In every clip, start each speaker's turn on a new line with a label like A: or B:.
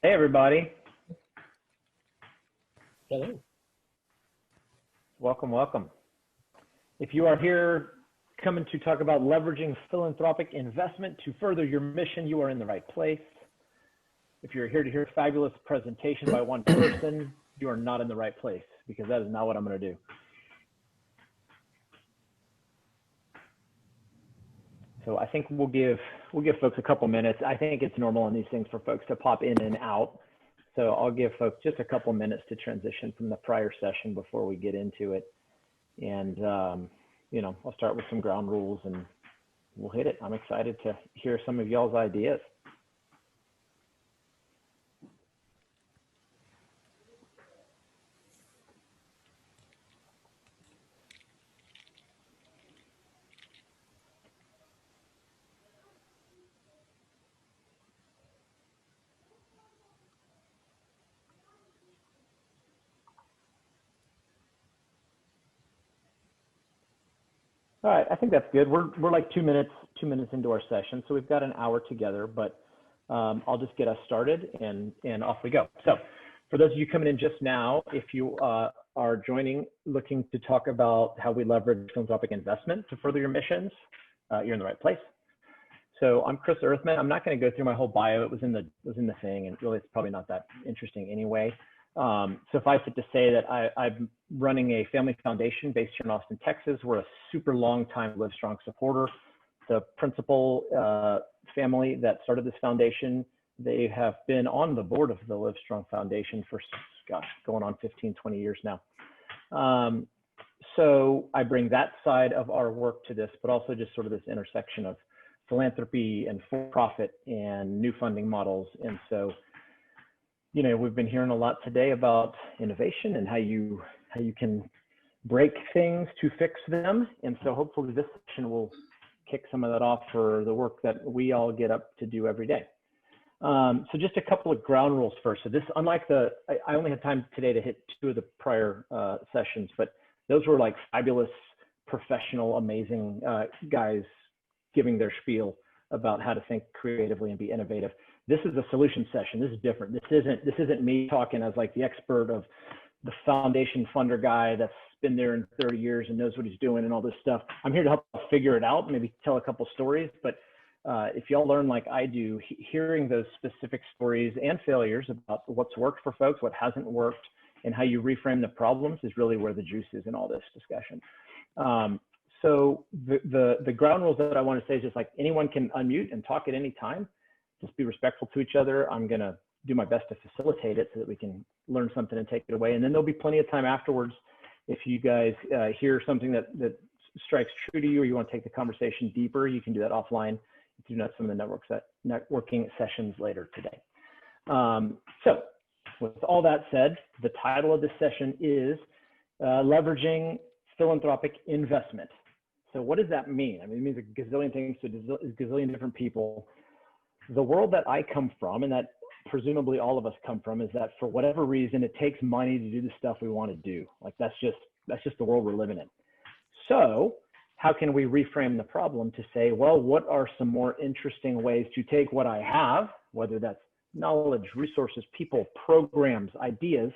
A: Hey, everybody.
B: Hello.
A: Welcome, welcome. If you are here coming to talk about leveraging philanthropic investment to further your mission, you are in the right place. If you're here to hear a fabulous presentation by one person, you are not in the right place, because that is not what I'm going to do. So I think we'll give folks a couple minutes. I think it's normal on these things for folks to pop in and out. So I'll give folks just a couple minutes to transition from the prior session before we get into it. And, you know, I'll start with some ground rules and we'll hit it. I'm excited to hear some of y'all's ideas. All right, I think that's good. We're like 2 minutes into our session, so we've got an hour together, but I'll just get us started and off we go. So for those of you coming in just now, if you are joining looking to talk about how we leverage philanthropic investment to further your missions, you're in the right place. So I'm Chris Earthman. I'm not going to go through my whole bio. It was in the thing, and really it's probably not that interesting anyway. Suffice it to say that I'm running a family foundation based here in Austin, Texas. We're a super long time Livestrong supporter. The principal family that started this foundation, they have been on the board of the Livestrong Foundation for, gosh, going on 15, 20 years now. So I bring that side of our work to this, but also just sort of this intersection of philanthropy and for-profit and new funding models. And so, you know, we've been hearing a lot today about innovation and how you can break things to fix them. And so hopefully this session will kick some of that off for the work that we all get up to do every day. So just a couple of ground rules first. So this, unlike I only had time today to hit 2 of the prior sessions, but those were like fabulous, professional, amazing guys giving their spiel about how to think creatively and be innovative. This is a solution session. This is different. This isn't me talking as like the expert of the foundation funder guy that's been there in 30 years and knows what he's doing and all this stuff. I'm here to help figure it out, maybe tell a couple stories. But if y'all learn like I do, hearing those specific stories and failures about what's worked for folks, what hasn't worked, and how you reframe the problems is really where the juice is in all this discussion. So the ground rules that I want to say is just like anyone can unmute and talk at any time. Just be respectful to each other. I'm going to do my best to facilitate it so that we can learn something and take it away. And then there'll be plenty of time afterwards. If you guys hear something that strikes true to you, or you want to take the conversation deeper, you can do that offline. You can do that some of the networking sessions later today. So with all that said, the title of this session is Leveraging Philanthropic Investment. So what does that mean? I mean, it means a gazillion things to a gazillion different people. The world that I come from, and that presumably all of us come from, is that for whatever reason, it takes money to do the stuff we want to do. Like that's just the world we're living in. So how can we reframe the problem to say, well, what are some more interesting ways to take what I have, whether that's knowledge, resources, people, programs, ideas,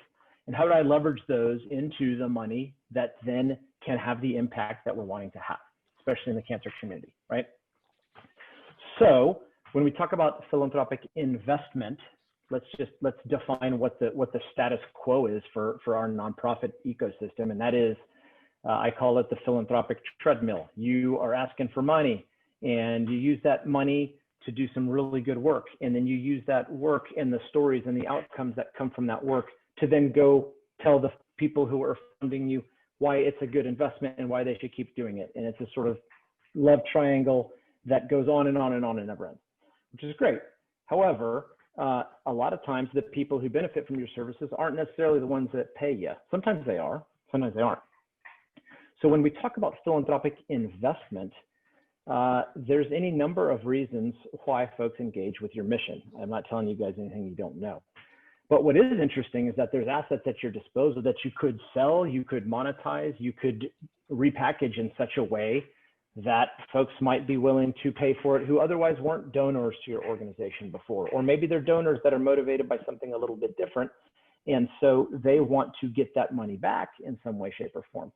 A: and how do I leverage those into the money that then can have the impact that we're wanting to have, especially in the cancer community, right? So when we talk about philanthropic investment, let's define what the status quo is for our nonprofit ecosystem, and that is, I call it the philanthropic treadmill. You are asking for money, and you use that money to do some really good work, and then you use that work and the stories and the outcomes that come from that work to then go tell the people who are funding you why it's a good investment and why they should keep doing it. And it's a sort of love triangle that goes on and on and on and never ends, which is great. However, a lot of times the people who benefit from your services aren't necessarily the ones that pay you. Sometimes they are, sometimes they aren't. So when we talk about philanthropic investment, there's any number of reasons why folks engage with your mission. I'm not telling you guys anything you don't know. But what is interesting is that there's assets at your disposal that you could sell, you could monetize, you could repackage in such a way that folks might be willing to pay for it who otherwise weren't donors to your organization before, or maybe they're donors that are motivated by something a little bit different. And so they want to get that money back in some way, shape, or form.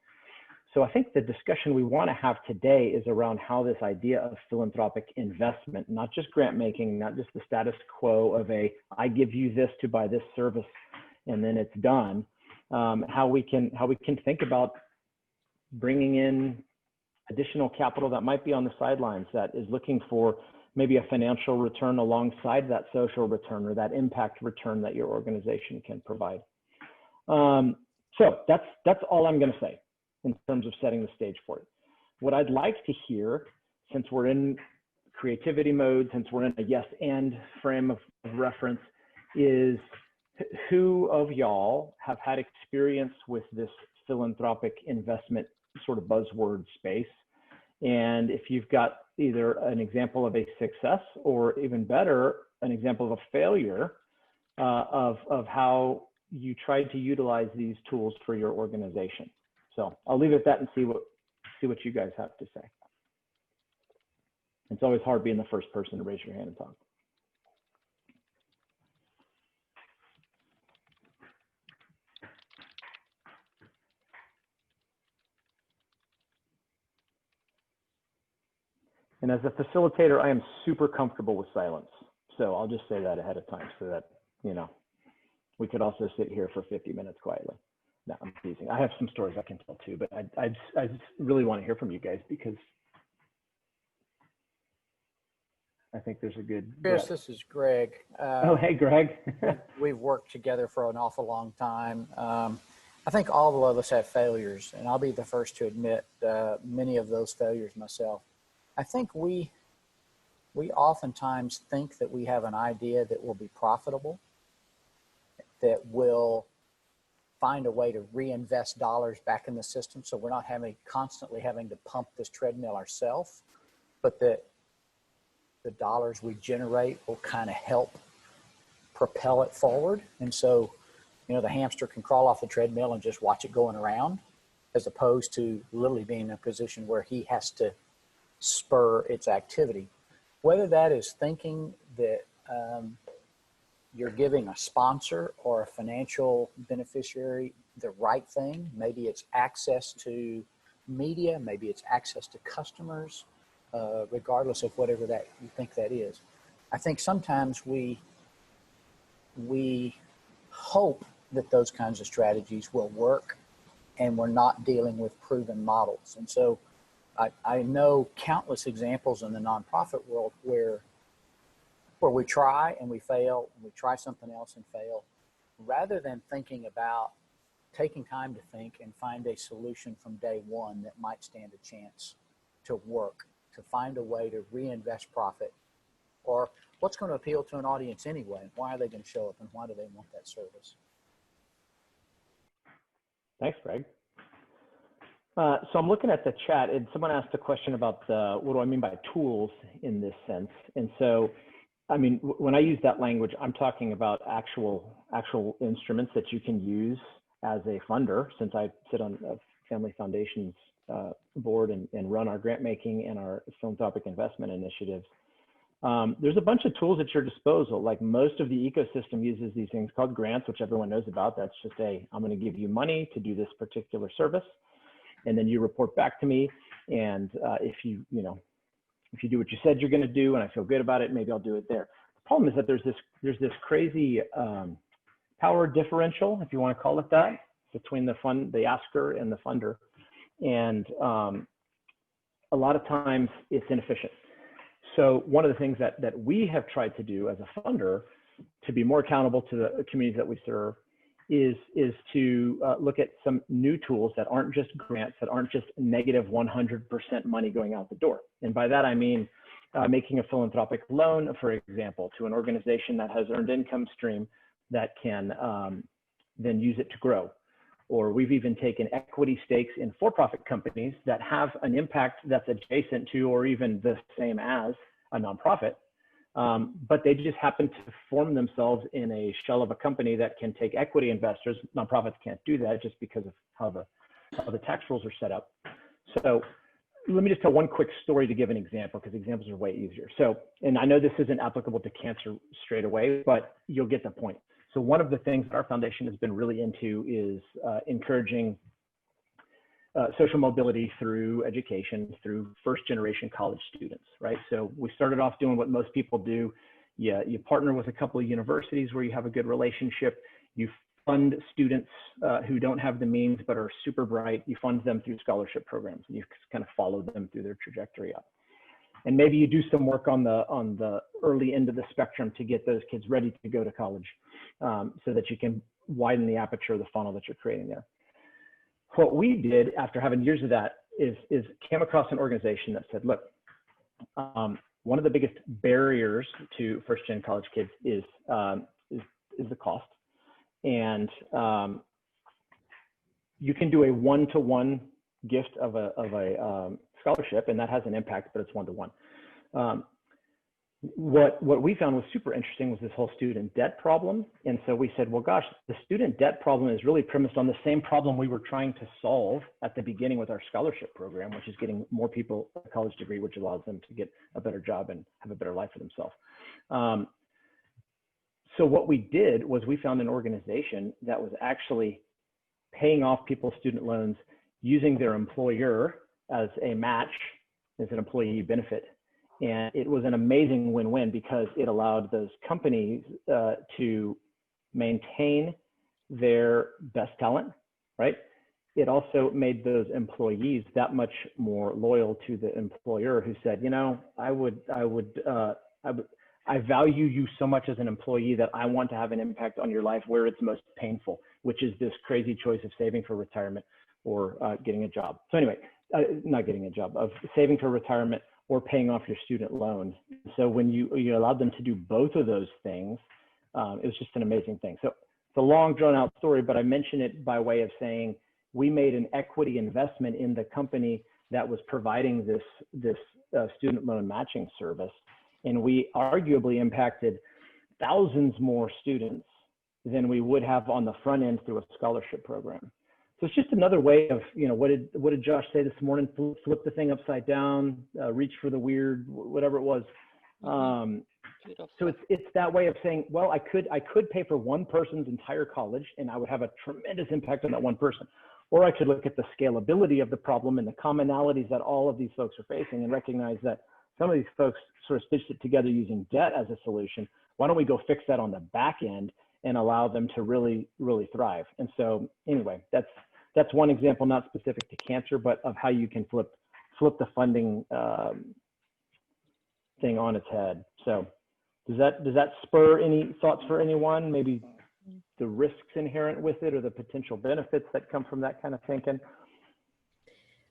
A: So I think the discussion we want to have today is around how this idea of philanthropic investment, not just grant making, not just the status quo of I give you this to buy this service and then it's done, how we can think about bringing in additional capital that might be on the sidelines, that is looking for maybe a financial return alongside that social return or that impact return that your organization can provide. So that's all I'm going to say in terms of setting the stage for it. What I'd like to hear, since we're in creativity mode, since we're in a yes and frame of reference, is who of y'all have had experience with this philanthropic investment sort of buzzword space? And if you've got either an example of a success or even better, an example of a failure of how you tried to utilize these tools for your organization. So I'll leave it at that and see what you guys have to say. It's always hard being the first person to raise your hand and talk. And as a facilitator, I am super comfortable with silence. So I'll just say that ahead of time so that, we could also sit here for 50 minutes quietly. No, I'm teasing. I have some stories I can tell too, but I just really want to hear from you guys because I think there's a good.
B: Chris, this is Greg.
A: Oh, hey, Greg.
B: We've worked together for an awful long time. I think all of us have failures, and I'll be the first to admit many of those failures myself. I think we oftentimes think that we have an idea that will be profitable, that will find a way to reinvest dollars back in the system so we're not constantly having to pump this treadmill ourselves, but that the dollars we generate will kind of help propel it forward. And so, the hamster can crawl off the treadmill and just watch it going around, as opposed to literally being in a position where he has to spur its activity. Whether that is thinking that you're giving a sponsor or a financial beneficiary the right thing. Maybe it's access to media, maybe it's access to customers, regardless of whatever that you think that is. I think sometimes we hope that those kinds of strategies will work, and we're not dealing with proven models. And so I know countless examples in the nonprofit world where we try and we fail, and we try something else and fail, rather than thinking about taking time to think and find a solution from day one that might stand a chance to work, to find a way to reinvest profit, or what's going to appeal to an audience anyway. Why are they going to show up, and why do they want that service?
A: Thanks, Greg. So I'm looking at the chat, and someone asked a question about what do I mean by tools in this sense. And so, I mean, when I use that language, I'm talking about actual instruments that you can use as a funder, since I sit on a family foundation's board and run our grant making and our philanthropic investment initiatives. There's a bunch of tools at your disposal. Like most of the ecosystem uses these things called grants, which everyone knows about. That's just I'm going to give you money to do this particular service, and then you report back to me. And if you do what you said you're going to do, and I feel good about it, maybe I'll do it there. The problem is that there's this crazy power differential, if you want to call it that, between the asker and the funder, and a lot of times it's inefficient. So one of the things that we have tried to do as a funder to be more accountable to the communities that we serve is to look at some new tools that aren't just grants, that aren't just negative 100% money going out the door. And by that, I mean making a philanthropic loan, for example, to an organization that has earned income stream that can then use it to grow. Or we've even taken equity stakes in for-profit companies that have an impact that's adjacent to or even the same as a nonprofit, but they just happen to form themselves in a shell of a company that can take equity investors. Nonprofits can't do that just because of how the tax rules are set up. So let me just tell one quick story to give an example, because examples are way easier. So, and I know this isn't applicable to cancer straight away, but you'll get the point. So one of the things that our foundation has been really into is encouraging social mobility through education, through first-generation college students, right? So we started off doing what most people do. You partner with a couple of universities where you have a good relationship. You fund students who don't have the means but are super bright. You fund them through scholarship programs, and you kind of follow them through their trajectory up. And maybe you do some work on the early end of the spectrum to get those kids ready to go to college, so that you can widen the aperture of the funnel that you're creating there. What we did after having years of that is came across an organization that said, look, one of the biggest barriers to first-gen college kids is the cost. And you can do a one-to-one gift of a scholarship, and that has an impact, but it's one-to-one. What we found was super interesting was this whole student debt problem. And so we said, well, gosh, the student debt problem is really premised on the same problem we were trying to solve at the beginning with our scholarship program, which is getting more people a college degree, which allows them to get a better job and have a better life for themselves. So what we did was we found an organization that was actually paying off people's student loans using their employer as a match, as an employee benefit. And it was an amazing win-win, because it allowed those companies to maintain their best talent, right? It also made those employees that much more loyal to the employer, who said, you know, I value you so much as an employee that I want to have an impact on your life where it's most painful, which is this crazy choice of saving for retirement or getting a job. So anyway, not getting a job, of saving for retirement or paying off your student loan. So when you allowed them to do both of those things, it was just an amazing thing. So it's a long drawn out story, but I mention it by way of saying we made an equity investment in the company that was providing this student loan matching service. And we arguably impacted thousands more students than we would have on the front end through a scholarship program. So it's just another way of, you know, what did Josh say this morning? Flip the thing upside down, reach for the weird, whatever it was. So it's that way of saying, well, I could pay for one person's entire college and I would have a tremendous impact on that one person. Or I could look at the scalability of the problem and the commonalities that all of these folks are facing and recognize that some of these folks sort of stitched it together using debt as a solution. Why don't we go fix that on the back end and allow them to really, really thrive? And so anyway, that's one example, not specific to cancer, but of how you can flip the funding thing on its head. So does that spur any thoughts for anyone? Maybe the risks inherent with it or the potential benefits that come from that kind of thinking?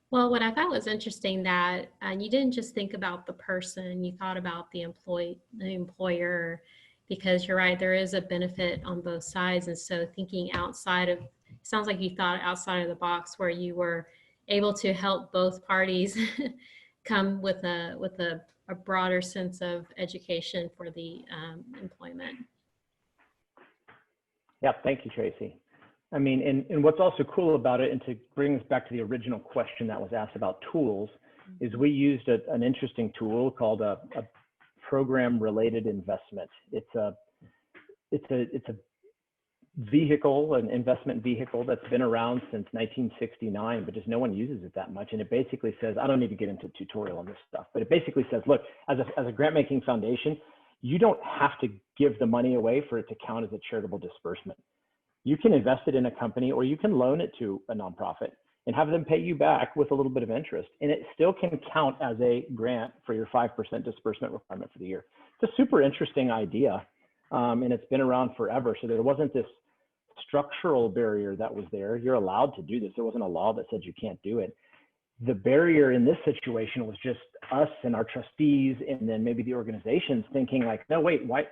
C: Well, what I thought was interesting that you didn't just think about the person, you thought about the employer, because you're right, there is a benefit on both sides. And so thinking outside of, sounds like you thought outside of the box, where you were able to help both parties come with a broader sense of education for the employment.
A: Yeah, thank you, Tracy. I mean, and what's also cool about it, and to bring us back to the original question that was asked about tools, is we used an interesting tool called a program-related investment. It's a vehicle, an investment vehicle that's been around since 1969, but just no one uses it that much. And it basically says, I don't need to get into a tutorial on this stuff, but it basically says, look, as a grant-making foundation, you don't have to give the money away for it to count as a charitable disbursement. You can invest it in a company, or you can loan it to a nonprofit and have them pay you back with a little bit of interest. And it still can count as a grant for your 5% disbursement requirement for the year. It's a super interesting idea. And it's been around forever. So there wasn't this structural barrier that was there. You're allowed to do this. There wasn't a law that said you can't do it. The barrier in this situation was just us and our trustees, and then maybe the organizations thinking like, no, wait, why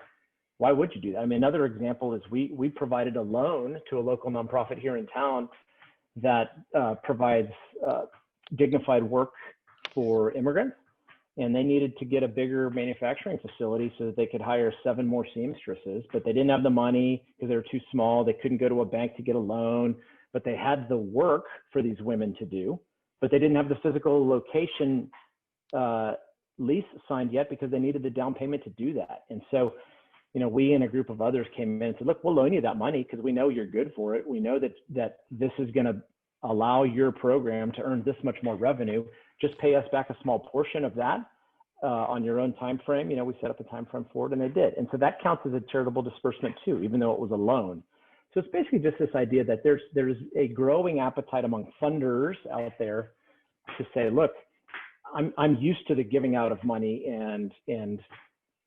A: would you do that? I mean, another example is we provided a loan to a local nonprofit here in town that provides dignified work for immigrants. And they needed to get a bigger manufacturing facility so that they could hire 7 more seamstresses, but they didn't have the money because they were too small. They couldn't go to a bank to get a loan, but they had the work for these women to do. but they didn't have the physical location lease signed yet because they needed the down payment to do that. And so, we and a group of others came in and said, look, we'll loan you that money because we know you're good for it. We know that this is going to allow your program to earn this much more revenue. Just pay us back a small portion of that on your own time frame. We set up a time frame for it, and they did. And so that counts as a charitable disbursement too, even though it was a loan. So it's basically just this idea that there's a growing appetite among funders out there to say, look, I'm used to the giving out of money and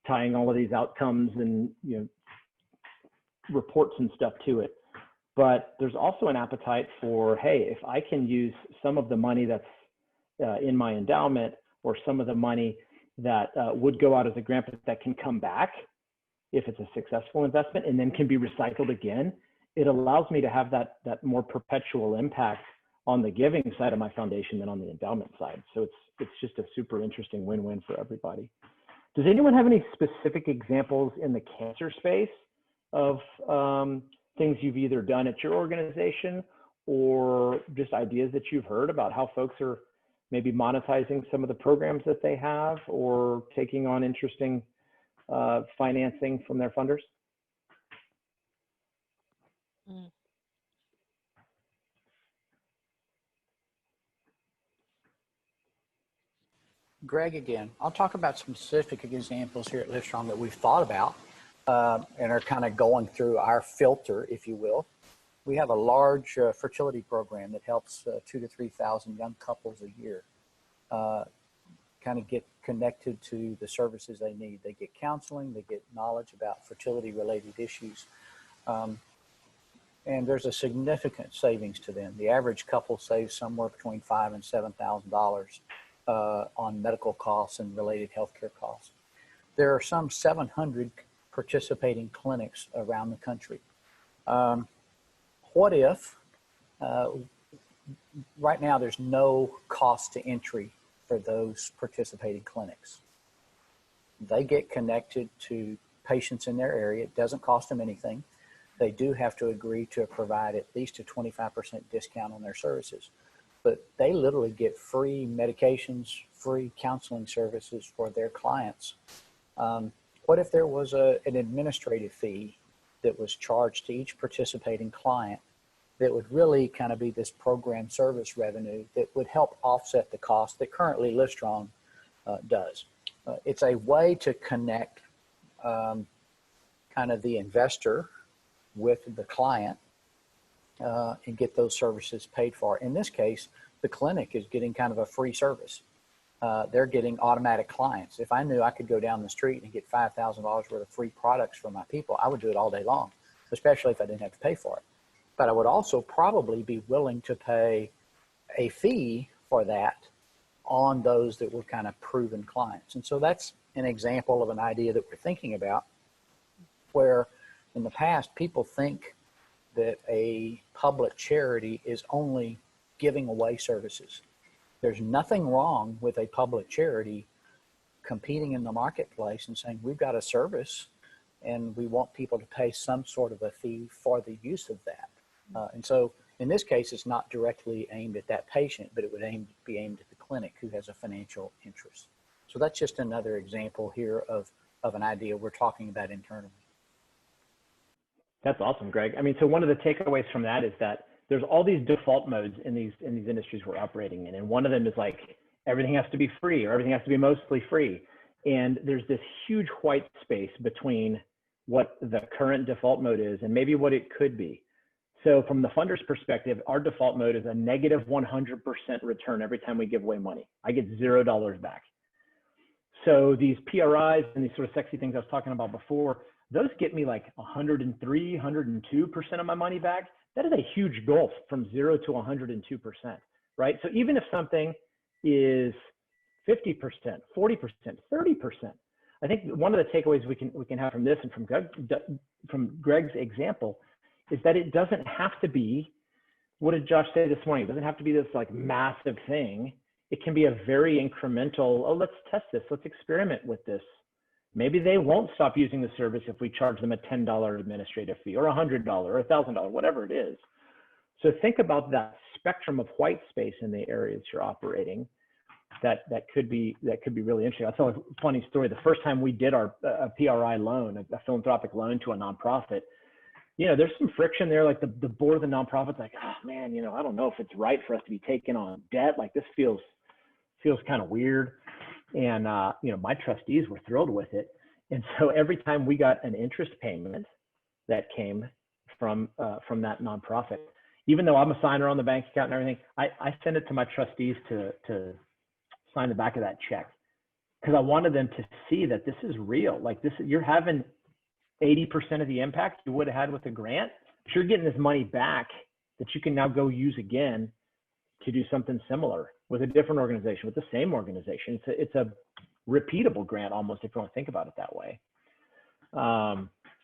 A: tying all of these outcomes and reports and stuff to it. But there's also an appetite for, hey, if I can use some of the money that's in my endowment, or some of the money that would go out as a grant that can come back if it's a successful investment and then can be recycled again, it allows me to have that more perpetual impact on the giving side of my foundation than on the endowment side. So it's just a super interesting win-win for everybody. Does anyone have any specific examples in the cancer space of things you've either done at your organization or just ideas that you've heard about how folks are maybe monetizing some of the programs that they have or taking on interesting financing from their funders?
B: Greg, again, I'll talk about some specific examples here at Livestrong that we've thought about and are kind of going through our filter, if you will. We have a large fertility program that helps 2,000 to 3,000 young couples a year kind of get connected to the services they need. They get counseling, they get knowledge about fertility-related issues, and there's a significant savings to them. The average couple saves somewhere between $5,000 and $7,000 on medical costs and related healthcare costs. There are some 700 participating clinics around the country. What if, right now there's no cost to entry for those participating clinics. They get connected to patients in their area. It doesn't cost them anything. They do have to agree to provide at least a 25% discount on their services. But they literally get free medications, free counseling services for their clients. What if there was an administrative fee that was charged to each participating client that would really kind of be this program service revenue that would help offset the cost that currently Livestrong does? It's a way to connect kind of the investor with the client and get those services paid for. In this case, the clinic is getting kind of a free service. They're getting automatic clients. If I knew I could go down the street and get $5,000 worth of free products for my people, I would do it all day long, especially if I didn't have to pay for it. But I would also probably be willing to pay a fee for that on those that were kind of proven clients. And so that's an example of an idea that we're thinking about, where in the past people think that a public charity is only giving away services. There's nothing wrong with a public charity competing in the marketplace and saying, we've got a service and we want people to pay some sort of a fee for the use of that. And so in this case, it's not directly aimed at that patient, but it would be aimed at the clinic who has a financial interest. So that's just another example here of an idea we're talking about internally.
A: That's awesome, Greg. I mean, so one of the takeaways from that is that there's all these default modes in these industries we're operating in. And one of them is like, everything has to be free or everything has to be mostly free. And there's this huge white space between what the current default mode is and maybe what it could be. So from the funder's perspective, our default mode is a negative 100% return every time we give away money. I get $0 back. So these PRIs and these sort of sexy things I was talking about before, those get me like 103, 102% of my money back. That is a huge gulf from 0 to 102%, right? So even if something is 50%, 40%, 30%, I think one of the takeaways we can have from this and from Greg's example is that it doesn't have to be, what did Josh say this morning? It doesn't have to be this like massive thing. It can be a very incremental, oh, let's test this. Let's experiment with this. Maybe they won't stop using the service if we charge them a $10 administrative fee or $100 or $1,000, whatever it is. So think about that spectrum of white space in the areas you're operating that could be really interesting. I'll tell a funny story. The first time we did a PRI loan, a philanthropic loan to a nonprofit, there's some friction there. Like the board of the nonprofit's like, oh man, I don't know if it's right for us to be taking on debt. Like this feels kind of weird. And my trustees were thrilled with it. And so every time we got an interest payment that came from that nonprofit, even though I'm a signer on the bank account and everything, I send it to my trustees to sign the back of that check, because I wanted them to see that this is real. Like you're having 80% of the impact you would have had with a grant. But you're getting this money back that you can now go use again to do something similar with a different organization, with the same organization. It's a repeatable grant almost, if you want to think about it that way.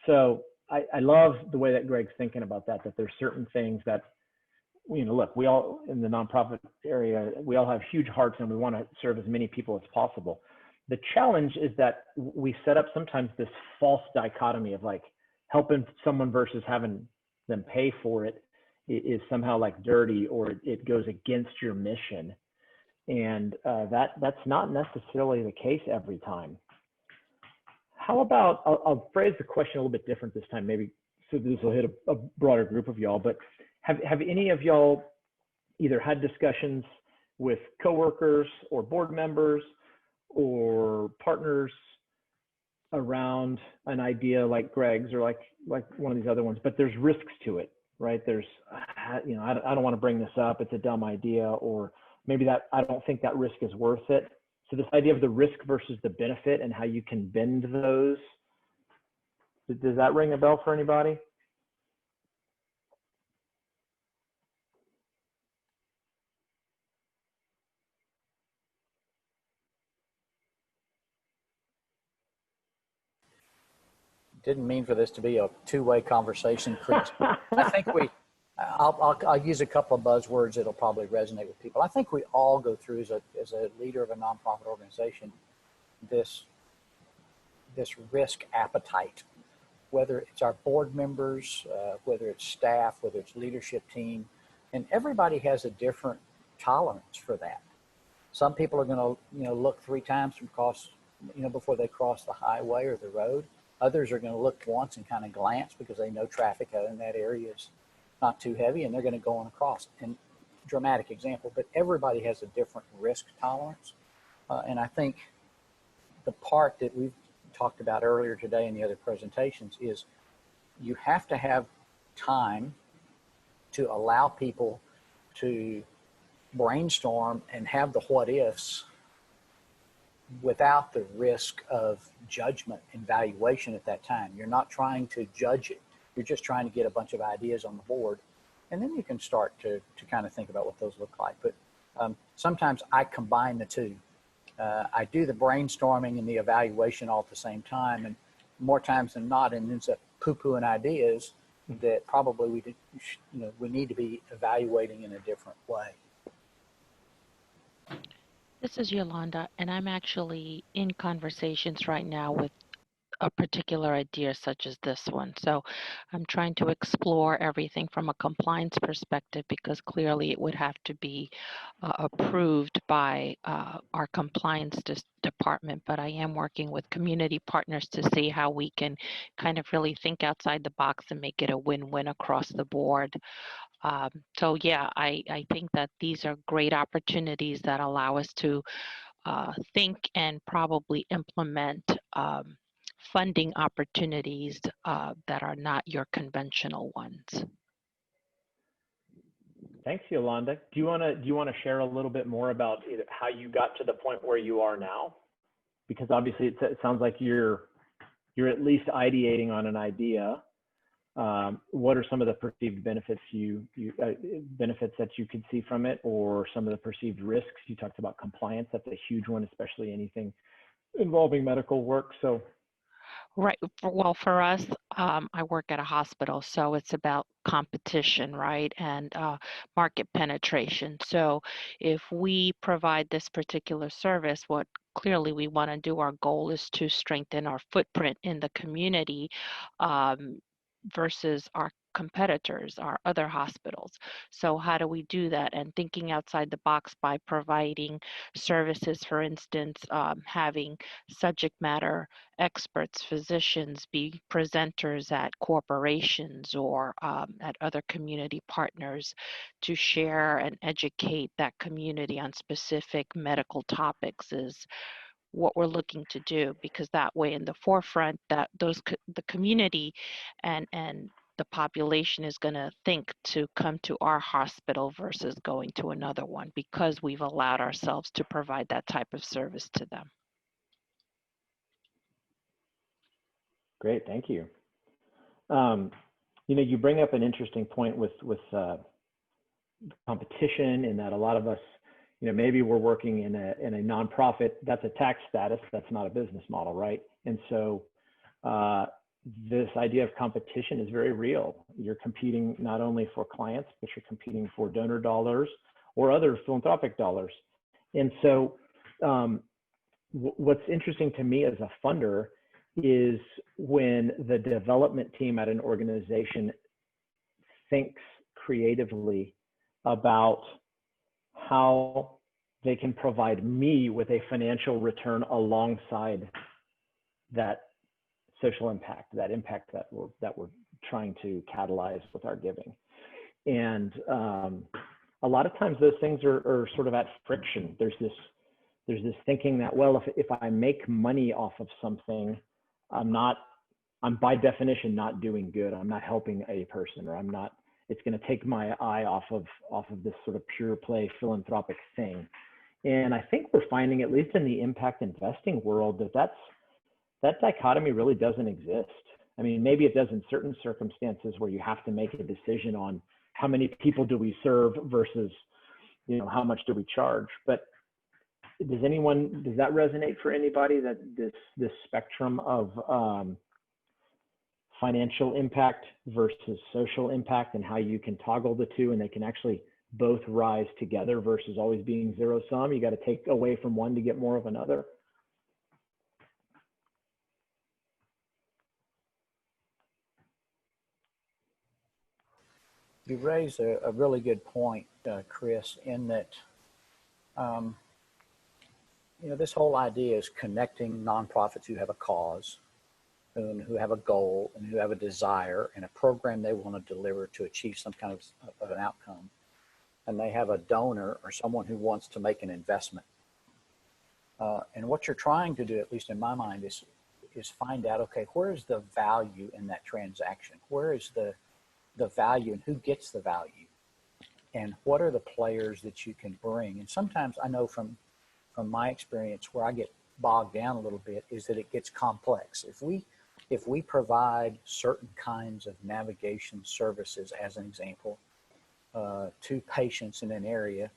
A: So I love the way that Greg's thinking about that there's certain things that, look, we all in the nonprofit area, we all have huge hearts and we want to serve as many people as possible. The challenge is that we set up sometimes this false dichotomy of like helping someone versus having them pay for it is somehow like dirty, or it goes against your mission. And that's not necessarily the case every time. How about, I'll phrase the question a little bit different this time, maybe, so this will hit a broader group of y'all, but have any of y'all either had discussions with coworkers or board members or partners around an idea like Greg's or like one of these other ones, but there's risks to it, right? There's, I don't want to bring this up, it's a dumb idea, or maybe that I don't think that risk is worth it. So this idea of the risk versus the benefit and how you can bend those, does that ring a bell for anybody?
B: Didn't mean for this to be a two-way conversation, Chris. I think I'll use a couple of buzzwords that'll probably resonate with people. I think we all go through as a leader of a nonprofit organization this risk appetite, whether it's our board members, whether it's staff, whether it's leadership team, and everybody has a different tolerance for that. Some people are going to look 3 times before they cross the highway or the road. Others are going to look once and kind of glance because they know traffic in that area is not too heavy, and they're going to go on across. And dramatic example, but everybody has a different risk tolerance. And I think the part that we've talked about earlier today in the other presentations is you have to have time to allow people to brainstorm and have the what ifs without the risk of judgment and valuation at that time. You're not trying to judge it. You're just trying to get a bunch of ideas on the board. And then you can start to kind of think about what those look like. But sometimes I combine the two. I do the brainstorming and the evaluation all at the same time. And more times than not, it ends up poo-pooing ideas that probably we need to be evaluating in a different way.
D: This is Yolanda, and I'm actually in conversations right now with a particular idea such as this one. So I'm trying to explore everything from a compliance perspective, because clearly it would have to be approved by our compliance department. But I am working with community partners to see how we can kind of really think outside the box and make it a win-win across the board. So yeah, I think that these are great opportunities that allow us to think and probably implement funding opportunities that are not your conventional ones.
A: Thanks, Yolanda. Do you want to share a little bit more about how you got to the point where you are now? Because obviously it sounds like you're at least ideating on an idea. What are some of the perceived benefits benefits that you could see from it, or some of the perceived risks? You talked about compliance. That's a huge one, especially anything involving medical work. So.
D: Right. Well, for us, I work at a hospital, so it's about competition, right, and market penetration. So if we provide this particular service, what clearly we want to do, our goal is to strengthen our footprint in the community. versus our competitors, our other hospitals. So how do we do that? And thinking outside the box by providing services, for instance, having subject matter experts, physicians be presenters at corporations or at other community partners to share and educate that community on specific medical topics is what we're looking to do, because that way in the forefront that the community and the population is going to think to come to our hospital versus going to another one, because we've allowed ourselves to provide that type of service to them.
A: Great, thank you. You know, you bring up an interesting point with competition, in that a lot of us, you know, maybe we're working in a nonprofit. That's a tax status. That's not a business model, right? And so this idea of competition is very real. You're competing not only for clients, but you're competing for donor dollars or other philanthropic dollars. And so what's interesting to me as a funder is when the development team at an organization thinks creatively about how they can provide me with a financial return alongside that social impact, that impact that we're trying to catalyze with our giving. And a lot of times those things are sort of at friction. There's this thinking that, well, if I make money off of something, I'm by definition not doing good. I'm not helping a person, or it's going to take my eye off of this sort of pure play philanthropic thing. And I think we're finding, at least in the impact investing world, that dichotomy really doesn't exist. I mean, maybe it does in certain circumstances where you have to make a decision on how many people do we serve versus, you know, how much do we charge. But does that resonate for anybody, that this spectrum of financial impact versus social impact, and how you can toggle the two and they can actually both rise together versus always being zero sum? You got to take away from one to get more of another.
B: You raise a really good point, Chris, in that, you know, this whole idea is connecting nonprofits who have a cause, who have a goal, and who have a desire and a program they want to deliver to achieve some kind of an outcome. And they have a donor or someone who wants to make an investment. And what you're trying to do, at least in my mind, is find out, okay, where is the value in that transaction? Where is the value, and who gets the value? And what are the players that you can bring? And sometimes I know from my experience, where I get bogged down a little bit is that it gets complex. If we provide certain kinds of navigation services, as an example, to patients in an area,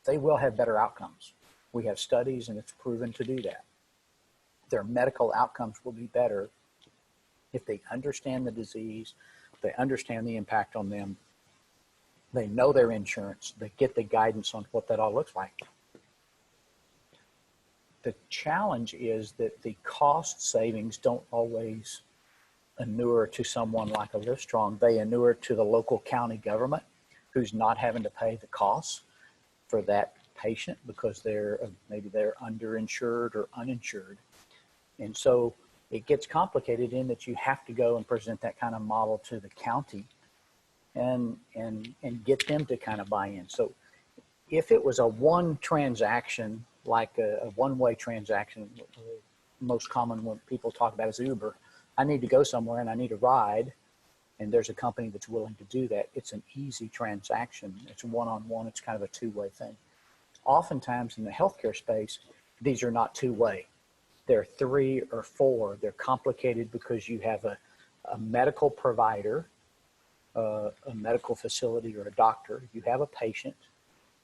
B: they will have better outcomes. We have studies, and it's proven to do that. Their medical outcomes will be better if they understand the disease, they understand the impact on them, they know their insurance, they get the guidance on what that all looks like. The challenge is that the cost savings don't always inure to someone like a Livestrong. They inure to the local county government, who's not having to pay the costs for that patient because maybe they're underinsured or uninsured. And so it gets complicated in that you have to go and present that kind of model to the county and get them to kind of buy in. So if it was a one transaction, like a one-way transaction, most common when people talk about is Uber. I need to go somewhere and I need a ride, and there's a company that's willing to do that. It's an easy transaction. It's one-on-one. It's kind of a two-way thing. Oftentimes in the healthcare space, these are not two-way. They're three or four. They're complicated because you have a medical provider, a medical facility or a doctor, you have a patient,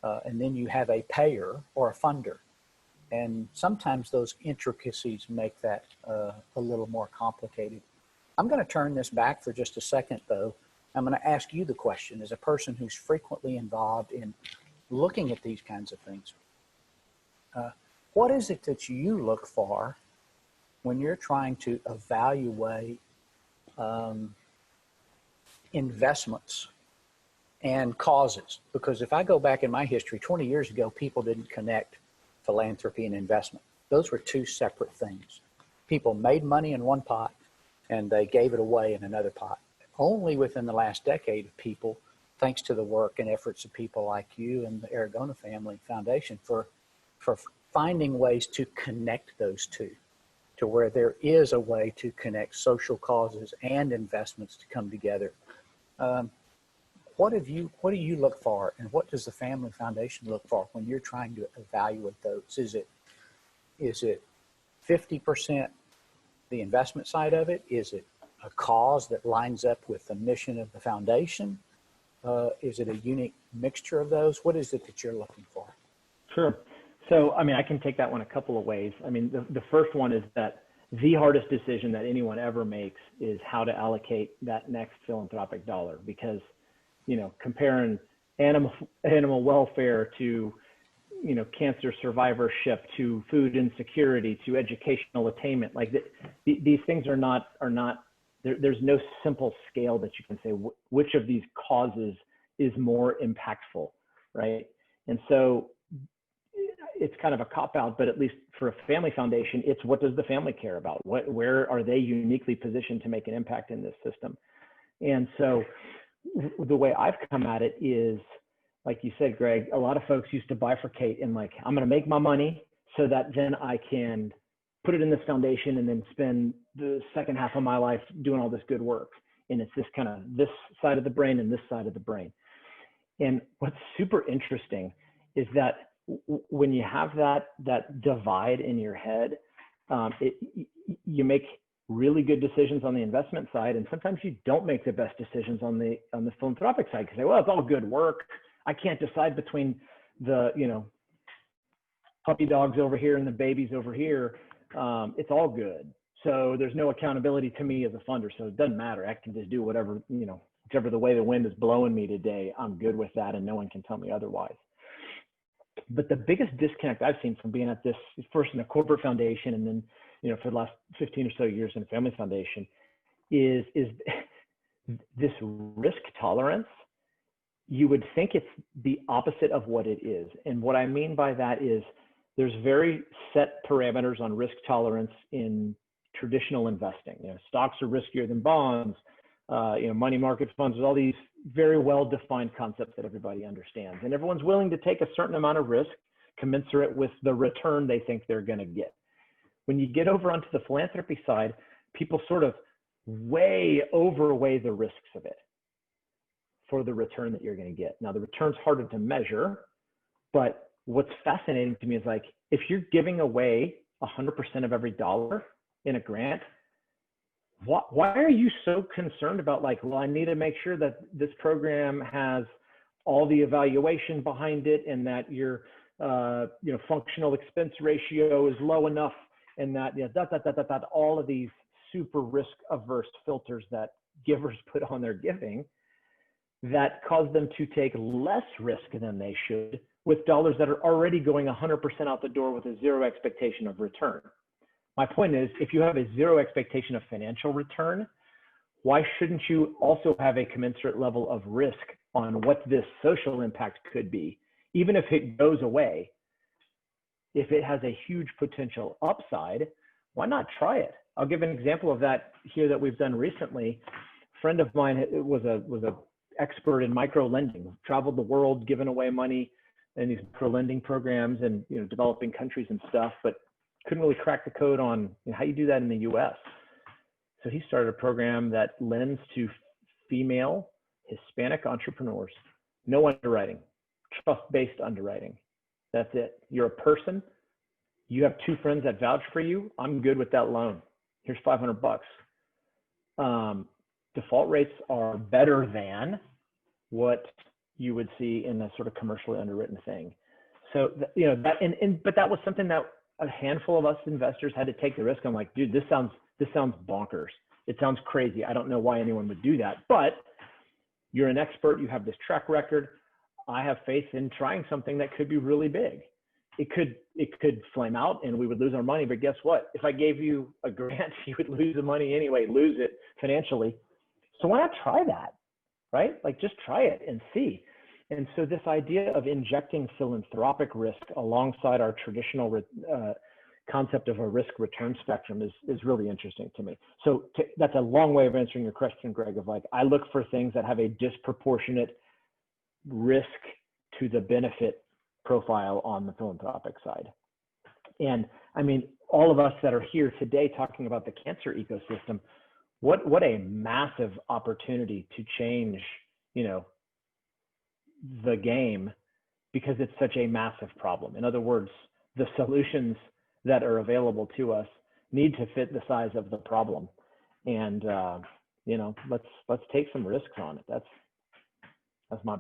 B: and then you have a payer or a funder. And sometimes those intricacies make that a little more complicated. I'm going to turn this back for just a second, though. I'm going to ask you the question, as a person who's frequently involved in looking at these kinds of things. What is it that you look for when you're trying to evaluate investments and causes. Because if I go back in my history, 20 years ago, people didn't connect philanthropy and investment. Those were two separate things. People made money in one pot and they gave it away in another pot. Only within the last decade, people, thanks to the work and efforts of people like you and the Aragona Family Foundation for finding ways to connect those two, to where there is a way to connect social causes and investments to come together. What do you look for, and what does the Family Foundation look for when you're trying to evaluate those? Is it 50% the investment side of it? Is it a cause that lines up with the mission of the foundation? Is it a unique mixture of those? What is it that you're looking for?
A: Sure. So, I mean, I can take that one a couple of ways. I mean, the first one is that the hardest decision that anyone ever makes is how to allocate that next philanthropic dollar, because, you know, comparing animal welfare to, you know, cancer survivorship, to food insecurity, to educational attainment, like these things are not there's no simple scale that you can say which of these causes is more impactful, right? And so it's kind of a cop-out, but at least for a family foundation, it's what does the family care about? Where are they uniquely positioned to make an impact in this system? And so the way I've come at it is, like you said, Greg, a lot of folks used to bifurcate in like, I'm going to make my money so that then I can put it in this foundation and then spend the second half of my life doing all this good work. And it's this kind of this side of the brain and this side of the brain. And what's super interesting is that when you have that divide in your head, you make really good decisions on the investment side, and sometimes you don't make the best decisions on the philanthropic side because, well, it's all good work. I can't decide between the, you know, puppy dogs over here and the babies over here. It's all good. So there's no accountability to me as a funder. So it doesn't matter. I can just do whatever, you know, whichever the way the wind is blowing me today, I'm good with that, and no one can tell me otherwise. But the biggest disconnect I've seen from being at this, first in a corporate foundation, and then, you know, for the last 15 or so years in a family foundation, is this risk tolerance. You would think it's the opposite of what it is. And what I mean by that is there's very set parameters on risk tolerance in traditional investing. You know, stocks are riskier than bonds, you know, money market funds, all these very well-defined concepts that everybody understands. And everyone's willing to take a certain amount of risk commensurate with the return they think they're going to get. When you get over onto the philanthropy side, people sort of way overweigh the risks of it for the return that you're going to get. Now, the return's harder to measure, but what's fascinating to me is, like, if you're giving away 100% of every dollar in a grant, why are you so concerned about, like, well, I need to make sure that this program has all the evaluation behind it, and that your you know, functional expense ratio is low enough, and that, you know, all of these super risk averse filters that givers put on their giving that cause them to take less risk than they should with dollars that are already going 100% out the door with a zero expectation of return. My point is, if you have a zero expectation of financial return, why shouldn't you also have a commensurate level of risk on what this social impact could be? Even if it goes away, if it has a huge potential upside, why not try it? I'll give an example of that here that we've done recently. A friend of mine was a expert in micro lending, traveled the world giving away money in these micro lending programs and, you know, developing countries and stuff, but couldn't really crack the code on, you know, how you do that in the US. So he started a program that lends to female Hispanic entrepreneurs. No underwriting, trust-based underwriting. That's it. You're a person. You have two friends that vouch for you. I'm good with that loan. Here's $500. Default rates are better than what you would see in a sort of commercially underwritten thing. So, you know, that, but that was something that a handful of us investors had to take the risk. I'm like, dude, this sounds bonkers. It sounds crazy. I don't know why anyone would do that, but you're an expert. You have this track record. I have faith in trying something that could be really big. It could flame out and we would lose our money, but guess what? If I gave you a grant, you would lose the money anyway, lose it financially. So why not try that? right? Like just try it and see. And so this idea of injecting philanthropic risk alongside our traditional concept of a risk return spectrum is really interesting to me. So that's a long way of answering your question, Greg, of like, I look for things that have a disproportionate risk to the benefit profile on the philanthropic side. And I mean, all of us that are here today talking about the cancer ecosystem, what a massive opportunity to change, you know, the game, because it's such a massive problem. In other words, the solutions that are available to us need to fit the size of the problem. And, you know, let's take some risks on it. That's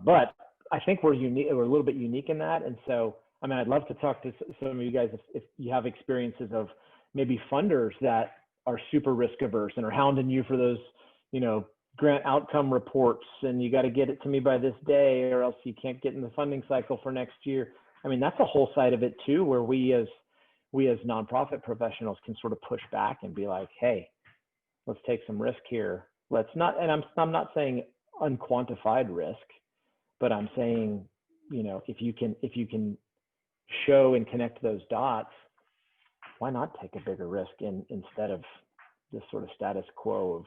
A: but I think we're a little bit unique in that. And so, I mean, I'd love to talk to some of you guys if you have experiences of maybe funders that are super risk averse and are hounding you for those, you know, grant outcome reports, and you got to get it to me by this day or else you can't get in the funding cycle for next year. I mean, that's a whole side of it too, where we as nonprofit professionals can sort of push back and be like, hey, let's take some risk here. Let's not, and I'm not saying unquantified risk, but I'm saying, you know, if you can show and connect those dots, why not take a bigger risk instead of this sort of status quo of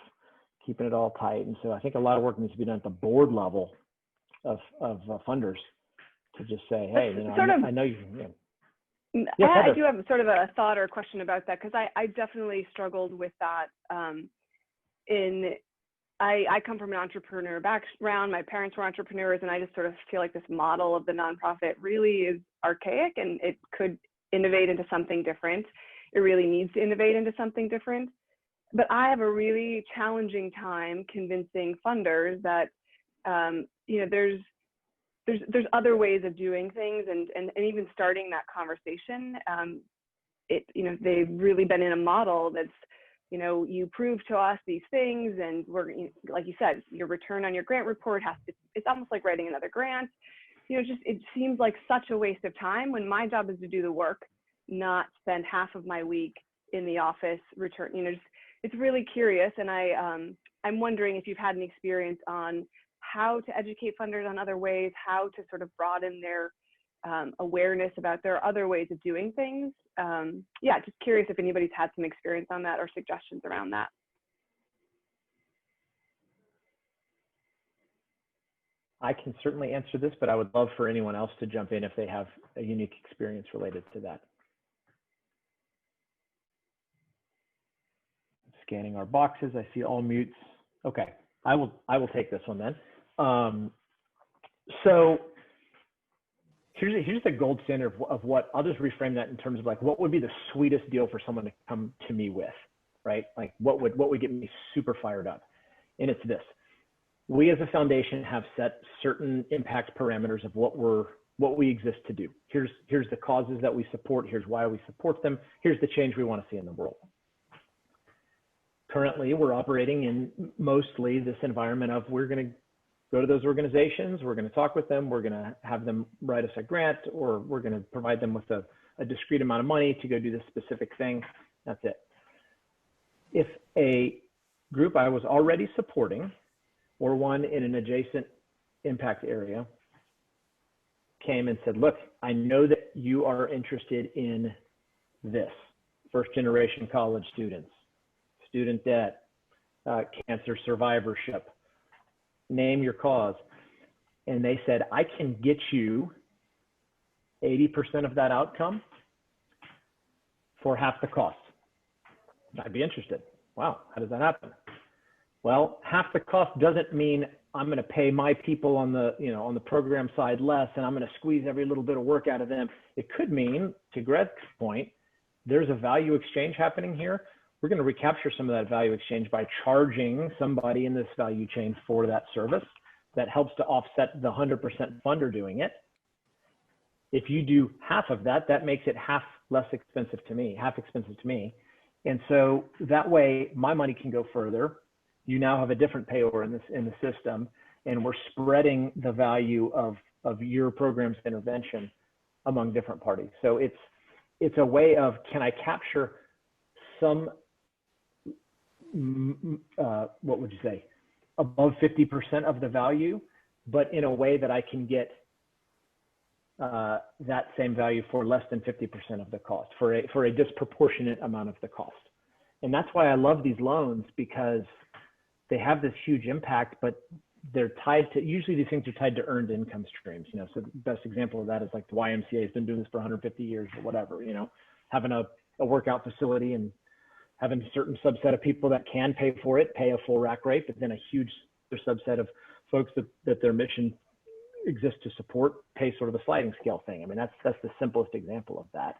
A: keeping it all tight? And so I think a lot of work needs to be done at the board level of funders to just say, hey, you know, I know you.
E: Yeah, I do have sort of a thought or a question about that, because I definitely struggled with that. I come from an entrepreneur background. My parents were entrepreneurs, and I just sort of feel like this model of the nonprofit really is archaic, and it could innovate into something different. It really needs to innovate into something different. But I have a really challenging time convincing funders that, you know, there's other ways of doing things, and even starting that conversation. You know, they've really been in a model that's, you know, you prove to us these things, and we're, like you said, your return on your grant report it's almost like writing another grant. You know, just, it seems like such a waste of time when my job is to do the work, not spend half of my week in the office return. You know, just, it's really curious. And I'm wondering if you've had an experience on how to educate funders on other ways, how to sort of broaden their awareness about there are other ways of doing things. Yeah, just curious if anybody's had some experience on that or suggestions around that.
A: I can certainly answer this, but I would love for anyone else to jump in if they have a unique experience related to that. Scanning our boxes, I see all mutes. Okay, I will take this one then. So here's the gold standard of what, I'll just reframe that in terms of like, what would be the sweetest deal for someone to come to me with, right? Like what would get me super fired up? And it's this: we as a foundation have set certain impact parameters of what we exist to do. Here's the causes that we support. Here's why we support them. Here's the change we want to see in the world. Currently, we're operating in mostly this environment of, we're going to go to those organizations, we're going to talk with them, we're going to have them write us a grant, or we're going to provide them with a discrete amount of money to go do this specific thing. That's it. If a group I was already supporting, or one in an adjacent impact area, came and said, look, I know that you are interested in this, first generation college students, student debt, cancer survivorship, name your cause. And they said, I can get you 80% of that outcome for half the cost. I'd be interested. Wow, how does that happen? Well, half the cost doesn't mean I'm going to pay my people on the, you know, on the program side less, and I'm going to squeeze every little bit of work out of them. It could mean, to Greg's point, there's a value exchange happening here. We're going to recapture some of that value exchange by charging somebody in this value chain for that service. That helps to offset the 100% funder doing it. If you do half of that, that makes it half expensive to me. And so that way my money can go further. You now have a different payor in the system, and we're spreading the value of your program's intervention among different parties. So it's a way of, can I capture some, what would you say, above 50% of the value, but in a way that I can get that same value for less than 50% of the cost, for a disproportionate amount of the cost. And that's why I love these loans, because they have this huge impact, but they're tied to, usually these things are tied to earned income streams, you know. So the best example of that is like the YMCA has been doing this for 150 years or whatever, you know, having a workout facility and having a certain subset of people that can pay for it, pay a full rack rate, but then a huge subset of folks that their mission exists to support pay sort of a sliding scale thing. I mean, that's the simplest example of that.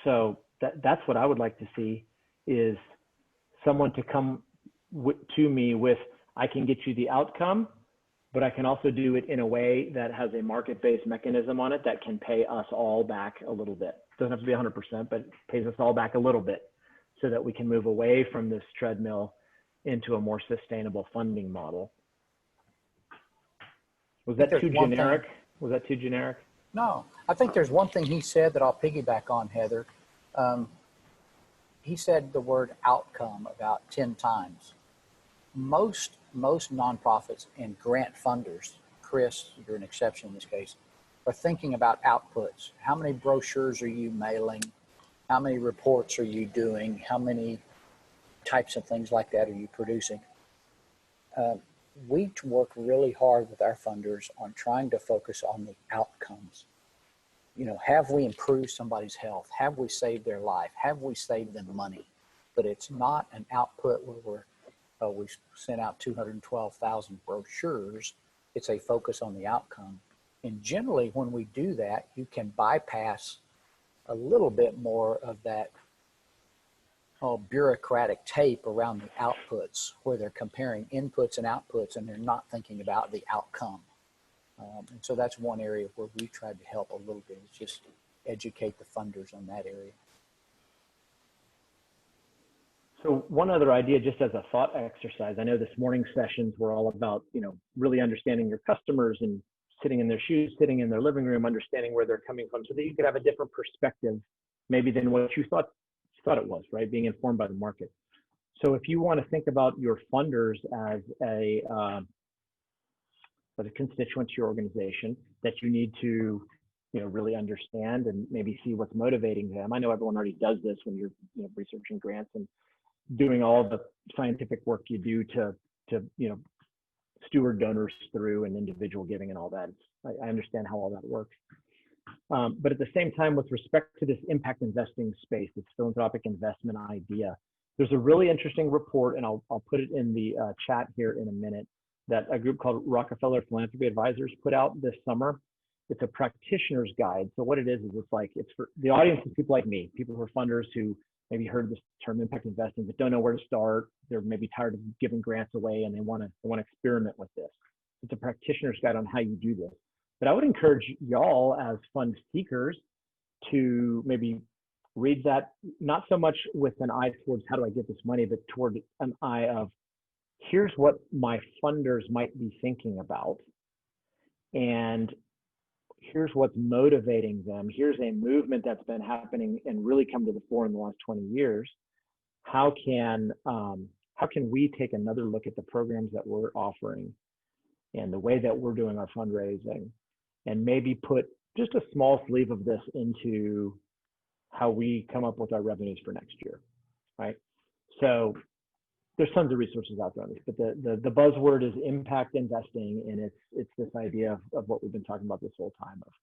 A: So that's what I would like to see, is someone to come to me with, I can get you the outcome, but I can also do it in a way that has a market-based mechanism on it that can pay us all back a little bit. Doesn't have to be 100%, but pays us all back a little bit, so that we can move away from this treadmill into a more sustainable funding model. Was that too generic? Was that too generic?
B: No, I think there's one thing he said that I'll piggyback on, Heather. He said the word outcome about 10 times. Most nonprofits and grant funders, Chris, you're an exception in this case, are thinking about outputs. How many brochures are you mailing? How many reports are you doing? How many types of things like that are you producing? We work really hard with our funders on trying to focus on the outcomes. You know, have we improved somebody's health? Have we saved their life? Have we saved them money? But it's not an output where we sent out 212,000 brochures. It's a focus on the outcome. And generally, when we do that, you can bypass a little bit more of that bureaucratic tape around the outputs, where they're comparing inputs and outputs and they're not thinking about the outcome. And so that's one area where we tried to help a little bit, is just educate the funders on that area.
A: So one other idea, just as a thought exercise, I know this morning's sessions were all about, you know, really understanding your customers and sitting in their shoes, sitting in their living room, understanding where they're coming from, so that you could have a different perspective maybe than what you thought it was, right? Being informed by the market. So if you want to think about your funders as a constituent to your organization that you need to, you know, really understand and maybe see what's motivating them. I know everyone already does this when you're, you know, researching grants and doing all the scientific work you do to you know, steward donors through and individual giving and all that. I understand how all that works. But at the same time, with respect to this impact investing space, this philanthropic investment idea, there's a really interesting report, and I'll put it in the chat here in a minute, that a group called Rockefeller Philanthropy Advisors put out this summer. It's a practitioner's guide. So what it is it's for the audience is people like me, people who are funders who maybe heard this term impact investing but don't know where to start. They're maybe tired of giving grants away and they want to experiment with this. It's a practitioner's guide on how you do this. But I would encourage y'all as fund seekers to maybe read that, not so much with an eye towards how do I get this money, but toward an eye of, here's what my funders might be thinking about, and here's what's motivating them. Here's a movement that's been happening and really come to the fore in the last 20 years. How can we take another look at the programs that we're offering and the way that we're doing our fundraising, and maybe put just a small sleeve of this into how we come up with our revenues for next year, right? So there's tons of resources out there on this, but the buzzword is impact investing, and it's this idea of what we've been talking about this whole time, of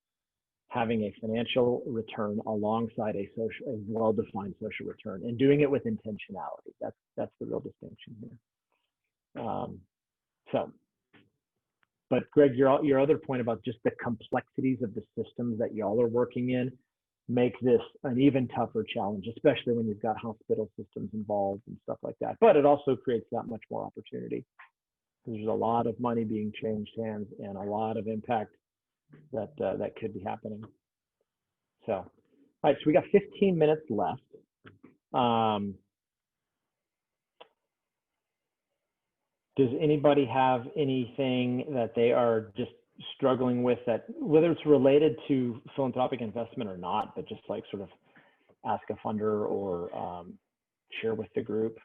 A: having a financial return alongside a well-defined social return, and doing it with intentionality. That's the real distinction here. But Greg, your other point about just the complexities of the systems that y'all are working in make this an even tougher challenge, especially when you've got hospital systems involved and stuff like that. But it also creates that much more opportunity. There's a lot of money being changed hands and a lot of impact that could be happening. So, all right, so we got 15 minutes left. Does anybody have anything that they are just struggling with, that whether it's related to philanthropic investment or not, but just like sort of ask a funder or share with the group?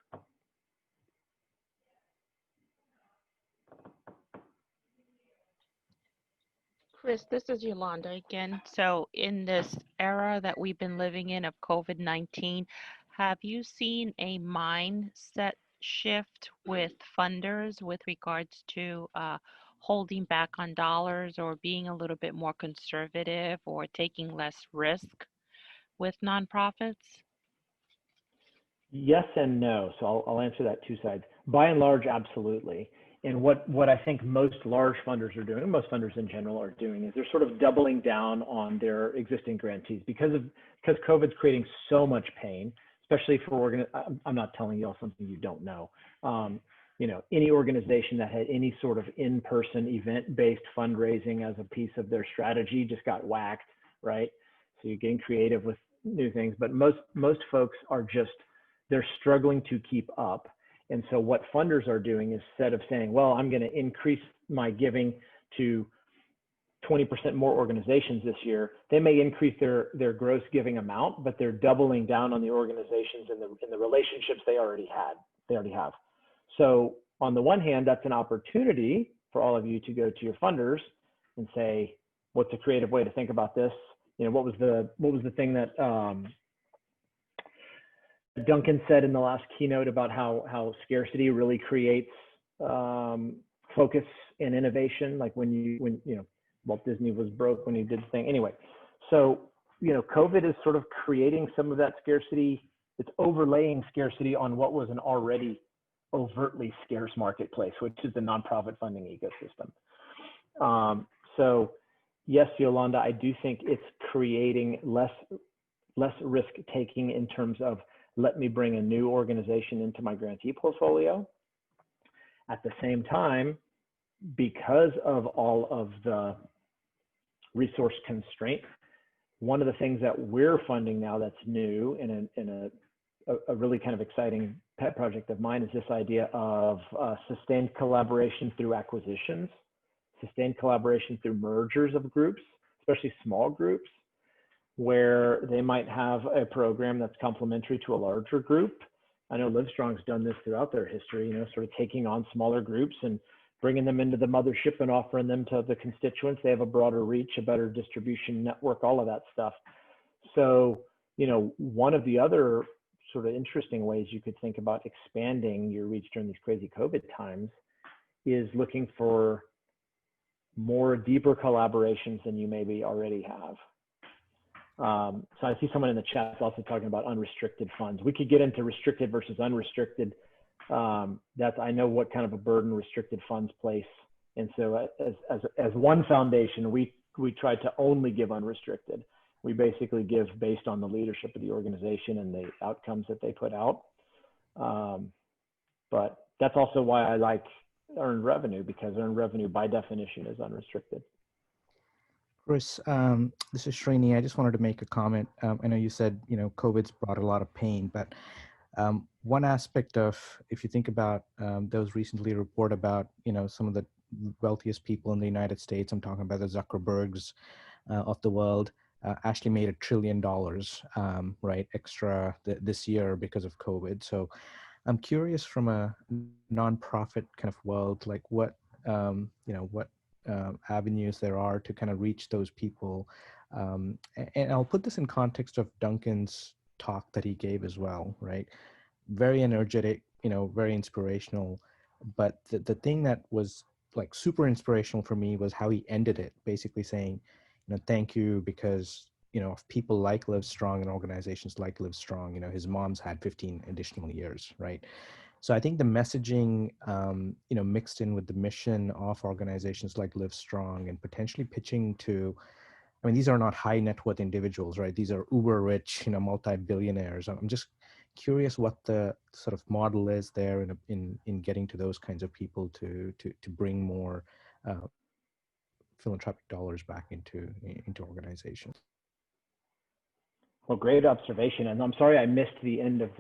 D: Chris, this is Yolanda again. So, in this era that we've been living in of COVID-19, have you seen a mindset shift with funders with regards to holding back on dollars or being a little bit more conservative or taking less risk with nonprofits?
A: Yes and no. So I'll answer that two sides. By and large, absolutely. And what I think most large funders are doing, most funders in general are doing, is they're sort of doubling down on their existing grantees because COVID's creating so much pain, especially for I'm not telling you all something you don't know. Any organization that had any sort of in-person event-based fundraising as a piece of their strategy just got whacked, right? So you're getting creative with new things, but most folks are just, they're struggling to keep up. And so what funders are doing is, instead of saying, well, I'm going to increase my giving to 20% more organizations this year, they may increase their gross giving amount, but they're doubling down on the organizations and the relationships they already have. So on the one hand, that's an opportunity for all of you to go to your funders and say, what's a creative way to think about this? What was the thing that Duncan said in the last keynote about how scarcity really creates focus and innovation, like when Walt Disney was broke when he did the thing. Anyway, so COVID is sort of creating some of that scarcity. It's overlaying scarcity on what was an already overtly scarce marketplace, which is the nonprofit funding ecosystem. So yes, Yolanda, I do think it's creating less risk taking in terms of, let me bring a new organization into my grantee portfolio. At the same time, because of all of the resource constraint, one of the things that we're funding now that's new in a really kind of exciting pet project of mine is this idea of sustained collaboration through acquisitions, sustained collaboration through mergers of groups, especially small groups, where they might have a program that's complementary to a larger group. I know Livestrong's done this throughout their history, sort of taking on smaller groups and bringing them into the mothership and offering them to the constituents. They have a broader reach, a better distribution network, all of that stuff. So, one of the other sort of interesting ways you could think about expanding your reach during these crazy COVID times is looking for more deeper collaborations than you maybe already have. So I see someone in the chat also talking about unrestricted funds. We could get into restricted versus unrestricted. I know what kind of a burden restricted funds place. And so as one foundation, we try to only give unrestricted. We basically give based on the leadership of the organization and the outcomes that they put out. But that's also why I like earned revenue, because earned revenue by definition is unrestricted.
F: Chris, this is Srini. I just wanted to make a comment. I know you said, COVID's brought a lot of pain, but one aspect of, if you think about those recently report about, some of the wealthiest people in the United States, I'm talking about the Zuckerbergs of the world, actually made $1 trillion, right, extra this year because of COVID. So I'm curious, from a nonprofit kind of world, like what avenues there are to kind of reach those people. And I'll put this in context of Duncan's talk that he gave as well, right? Very energetic, very inspirational. But the thing that was like super inspirational for me was how he ended it, basically saying, thank you because, of people like Livestrong and organizations like Livestrong, his mom's had 15 additional years, right? So I think the messaging, mixed in with the mission of organizations like Livestrong and potentially pitching to, these are not high net worth individuals, right? These are uber rich, multi-billionaires. I'm just curious what the sort of model is there in getting to those kinds of people to bring more philanthropic dollars back into organizations.
A: Well, great observation, and I'm sorry I missed the end of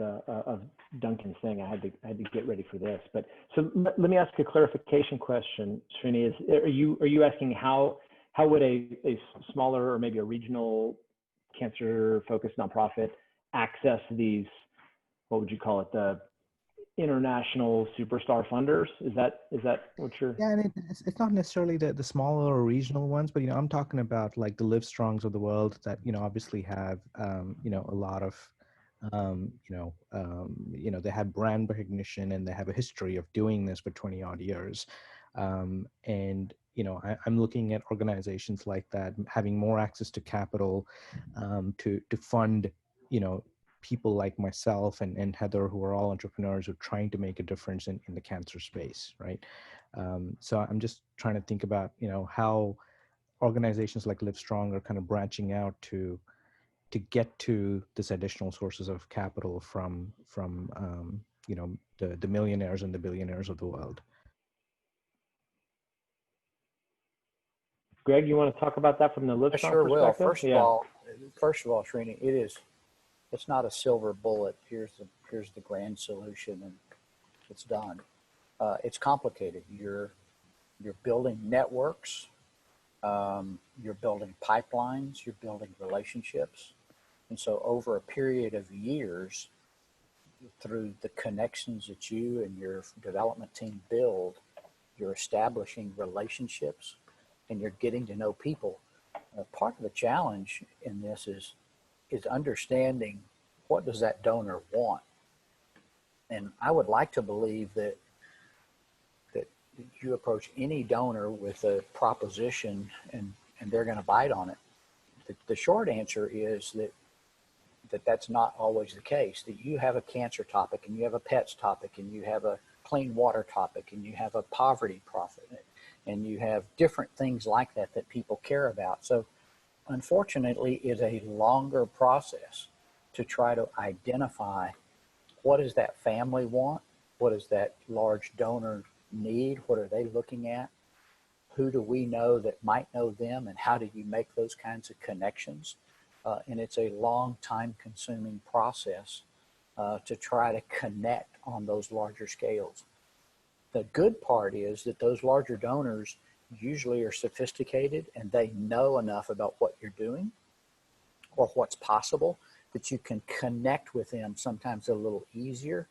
A: Duncan's thing. I had to get ready for this, but so let me ask a clarification question, Srini. Are you asking how would a smaller or maybe a regional cancer focused nonprofit access these, what would you call it, the international superstar funders. Is that what you're?
F: Yeah, and it's not necessarily the smaller or regional ones, but I'm talking about like the Livestrongs of the world that obviously have a lot of they have brand recognition and they have a history of doing this for 20 odd years, and I'm looking at organizations like that having more access to capital to fund people like myself and Heather, who are all entrepreneurs who are trying to make a difference in the cancer space, right? So I'm just trying to think about, how organizations like Livestrong are kind of branching out to get to this additional sources of capital from the millionaires and the billionaires of the world.
A: Greg, you want to talk about that from the Livestrong
B: I sure will.
A: perspective?
B: First of all, Srini, it's not a silver bullet. Here's the grand solution, and it's done. It's complicated. You're building networks. You're building pipelines. You're building relationships, and so over a period of years, through the connections that you and your development team build, you're establishing relationships, and you're getting to know people. Part of the challenge in this is understanding what does that donor want. And I would like to believe that you approach any donor with a proposition and they're going to bite on it. The short answer is that that's not always the case, that you have a cancer topic and you have a pets topic and you have a clean water topic and you have a poverty profit and you have different things like that people care about. So unfortunately, it's a longer process to try to identify what does that family want, what does that large donor need, what are they looking at, who do we know that might know them, and how do you make those kinds of connections? And it's a long time consuming process to try to connect on those larger scales. The good part is that those larger donors usually are sophisticated and they know enough about what you're doing or what's possible that you can connect with them sometimes a little easier.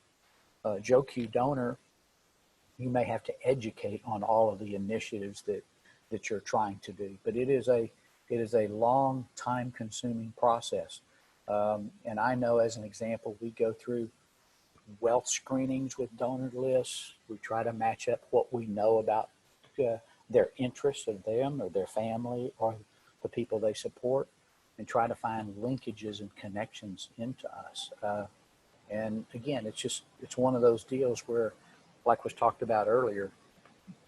B: Joe Q donor, you may have to educate on all of the initiatives that you're trying to do, but it is a long time consuming process. And I know, as an example, we go through wealth screenings with donor lists. We try to match up what we know about their interests of them or their family or the people they support, and try to find linkages and connections into us. And again, it's one of those deals where, like was talked about earlier,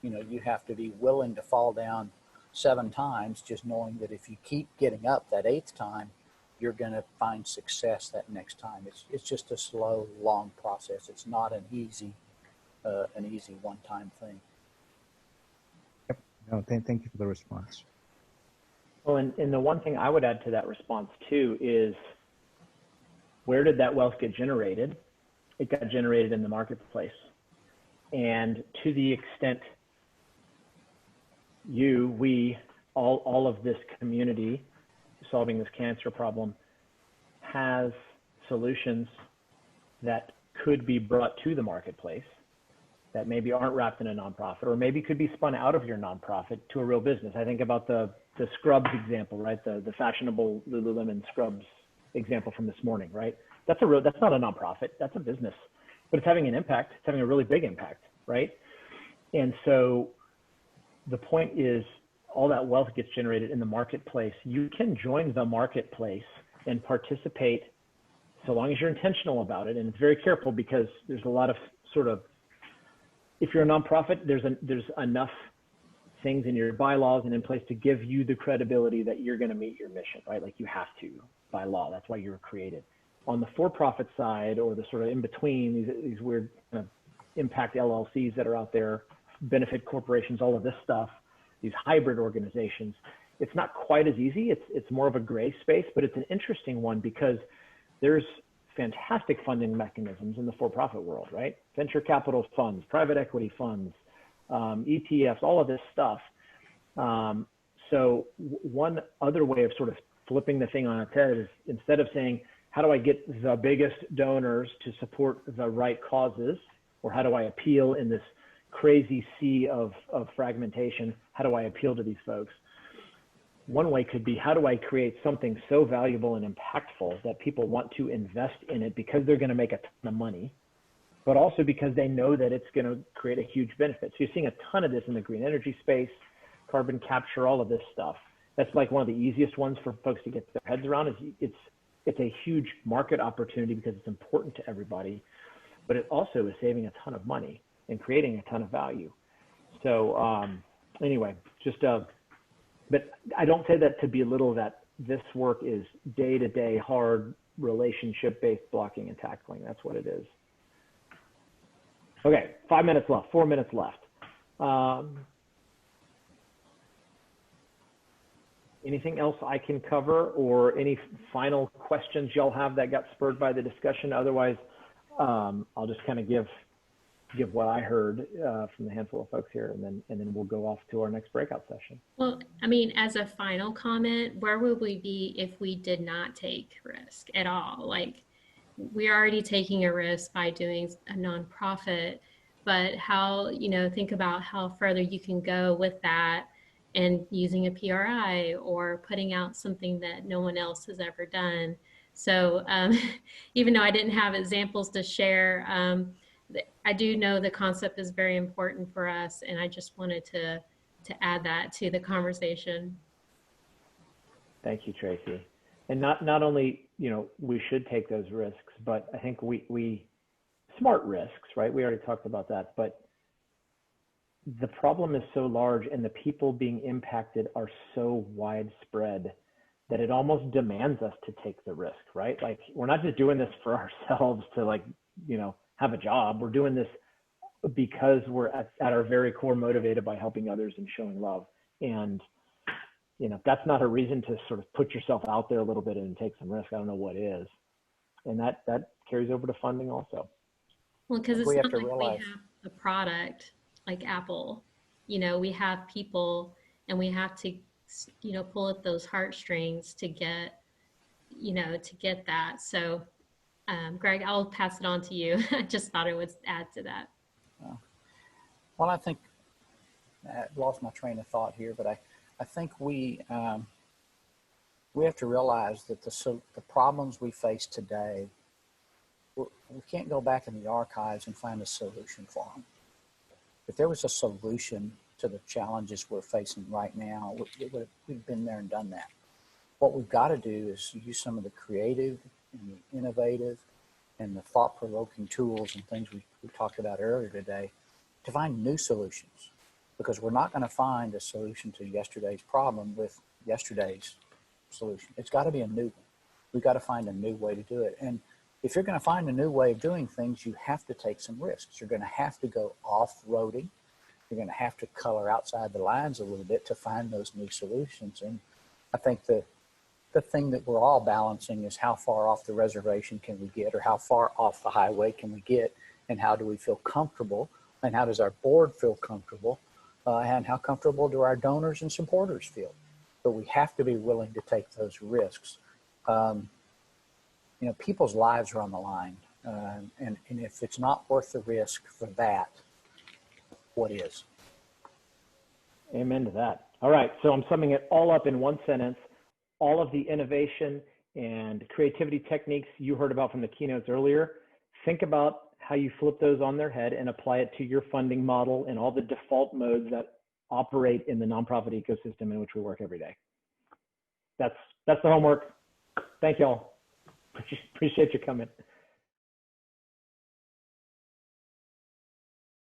B: you have to be willing to fall down 7 times, just knowing that if you keep getting up that 8th time, you're going to find success that next time. It's just a slow, long process. It's not an easy one-time thing.
F: Yep. No, thank you for the response.
A: Well, and the one thing I would add to that response too is, where did that wealth get generated? It got generated in the marketplace. And to the extent we, all of this community solving this cancer problem has solutions that could be brought to the marketplace that maybe aren't wrapped in a nonprofit, or maybe could be spun out of your nonprofit to a real business. I think about the scrubs example, right? The fashionable Lululemon scrubs example from this morning, right? That's not a nonprofit, that's a business, but it's having an impact. It's having a really big impact, right? And so the point is, all that wealth gets generated in the marketplace. You can join the marketplace and participate so long as you're intentional about it. And it's very careful, because there's a lot of if you're a nonprofit, there's enough things in your bylaws and in place to give you the credibility that you're going to meet your mission, right? Like you have to by law. That's why you were created. On the for-profit side, or the sort of in between, these weird kind of impact LLCs that are out there, benefit corporations, all of this stuff, these hybrid organizations, it's not quite as easy. It's more of a gray space, but it's an interesting one because there's fantastic funding mechanisms in the for-profit world, right? Venture capital funds, private equity funds, ETFs, all of this stuff. So one other way of sort of flipping the thing on its head is, instead of saying, how do I get the biggest donors to support the right causes, Or how do I appeal in this crazy sea of fragmentation? How do I appeal to these folks? One way could be, how do I create something so valuable and impactful that people want to invest in it because they're going to make a ton of money, but also because they know that it's going to create a huge benefit. So you're seeing a ton of this in the green energy space, carbon capture, all of this stuff. That's like one of the easiest ones for folks to get their heads around. Is it's a huge market opportunity because it's important to everybody, but it also is saving a ton of money and creating a ton of value. So anyway, but I don't say that to belittle that this work is day-to-day hard relationship-based blocking and tackling. That's what it is. Okay, 5 minutes left, 4 minutes left. Anything else I can cover, or any final questions y'all have that got spurred by the discussion? Otherwise, I'll just kind of give what I heard from the handful of folks here, and then we'll go off to our next breakout session.
C: Well, I mean, as a final comment, where would we be if we did not take risk at all? Like, we're already taking a risk by doing a nonprofit, but how, think about how further you can go with that and using a PRI or putting out something that no one else has ever done. So even though I didn't have examples to share, I do know the concept is very important for us, and I just wanted to add that to the conversation.
A: Thank you, Tracy. And not only, we should take those risks, but I think we smart risks, right? We already talked about that, but the problem is so large and the people being impacted are so widespread that it almost demands us to take the risk, right? Like, we're not just doing this for ourselves to have a job. We're doing this because we're at our very core motivated by helping others and showing love. And that's not a reason to sort of put yourself out there a little bit and take some risk. I don't know what is. And that carries over to funding also.
C: Well, because it's not like we have the product like Apple. We have people, and we have to, pull at those heartstrings to get that. So, Greg, I'll pass it on to you. I just thought I would add to that.
B: Well, I think I lost my train of thought here, but I think we have to realize that the problems we face today, we can't go back in the archives and find a solution for them. If there was a solution to the challenges we're facing right now, we've been there and done that. What we've got to do is use some of the creative and the innovative and the thought-provoking tools and things we talked about earlier today to find new solutions, because we're not going to find a solution to yesterday's problem with yesterday's solution. It's got to be a new one. We've got to find a new way to do it. And if you're going to find a new way of doing things, you have to take some risks. You're going to have to go off-roading. You're going to have to color outside the lines a little bit to find those new solutions. And I think the thing that we're all balancing is how far off the reservation can we get, or how far off the highway can we get, and how do we feel comfortable, and how does our board feel comfortable, and how comfortable do our donors and supporters feel. But we have to be willing to take those risks. People's lives are on the line, and if it's not worth the risk for that, what is?
A: Amen to that. All right, so I'm summing it all up in one sentence. All of the innovation and creativity techniques you heard about from the keynotes earlier, think about how you flip those on their head and apply it to your funding model and all the default modes that operate in the nonprofit ecosystem in which we work every day. That's the homework. Thank y'all. Appreciate you coming.